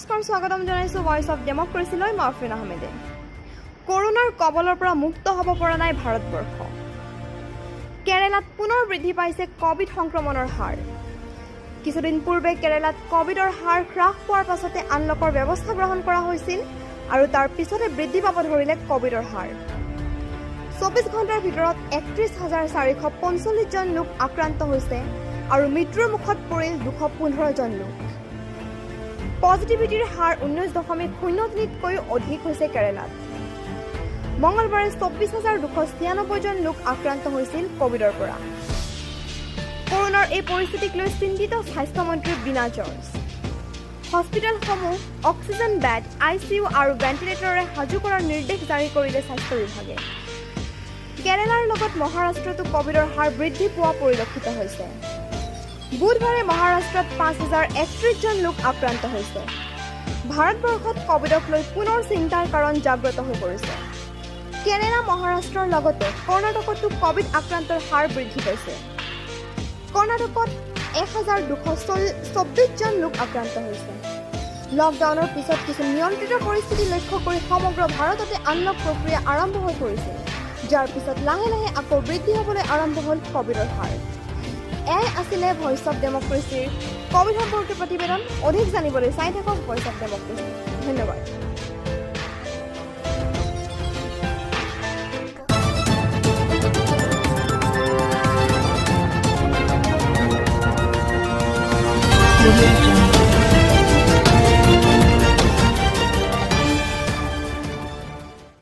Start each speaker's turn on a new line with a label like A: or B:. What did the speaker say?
A: নমস্কাৰ স্বাগতম জনাইছো ভয়েস অফ ডেমক্ৰেসিলৈ মাহফিন আহমেদে। কৰোনাৰ কবলৰ পৰা মুক্ত হ'ব পৰা নাই ভাৰতবৰ্ষ। কেৰালাত পুনৰ বৃদ্ধি পাইছে কোভিড সংক্ৰমণৰ হাৰ। কিছুদিন পূৰ্বে কেৰালাত কোভিডৰ হাৰ হ্ৰাস পোৱাৰ পাছতে আনলকৰ ব্যৱস্থা গ্ৰহণ কৰা হৈছিল আৰু তাৰ পিছতে বৃদ্ধি পাব ধৰিলে কোভিডৰ হাৰ। 24 ঘণ্টাৰ ভিতৰত 31,445 জন লোক আক্ৰান্ত হৈছে আৰু মৃত্যুৰ মুখত পৰিল 215 জন লোক। পজিটিভিটিৰ হাৰ 19.03তকৈও অধিক হৈছে কেৰালাত। মঙলবাৰে 24,296 জন লোক আক্ৰান্ত হৈছিল কোভিডৰ পৰা। কৰোনাৰ এই পৰিস্থিতিক লৈ চিন্তিত স্বাস্থ্যমন্ত্ৰী বীনা জৰ্জ। হস্পিটেলসমূহ অক্সিজেন বেড, ICU আৰু ভেণ্টিলেটৰেৰে সাজু কৰাৰ নিৰ্দেশ জাৰি কৰিলে স্বাস্থ্য বিভাগে। কেৰালাৰ লগত মহাৰাষ্ট্ৰতো কোভিডৰ হাৰ বৃদ্ধি পোৱা পৰিলক্ষিত হৈছে। বুধবাৰে মহাৰাষ্ট্ৰত 5,031 জন লোক আক্ৰান্ত হৈছে। ভাৰতবৰ্ষত কোভিডক লৈ পুনৰ চিন্তাৰ কাৰণ জাগ্ৰত হৈ পৰিছে। কেৰালা, মহাৰাষ্ট্ৰৰ লগতে কৰ্ণাটকতো কোভিড আক্ৰান্তৰ হাৰ বৃদ্ধি পাইছে। কৰ্ণাটকত 1,224 জন লোক আক্ৰান্ত হৈছে। লকডাউনৰ পিছত কিছু নিয়ন্ত্ৰিত পৰিস্থিতি লক্ষ্য কৰি সমগ্ৰ ভাৰততে আনলক প্ৰক্ৰিয়া আৰম্ভ হৈ পৰিছিল, যাৰ পিছত লাহে লাহে আকৌ বৃদ্ধি হ'বলৈ আৰম্ভ হ'ল কোভিডৰ হাৰ। এয়াই আছিলে ভয়েস অফ ডেমক্ৰেসিৰ কোভিড সম্পৰ্কীয় প্ৰতিবেদন। অধিক জানিবলৈ চাই থাকক ভয়েস অফ ডেমক্ৰেসি। ধন্যবাদ।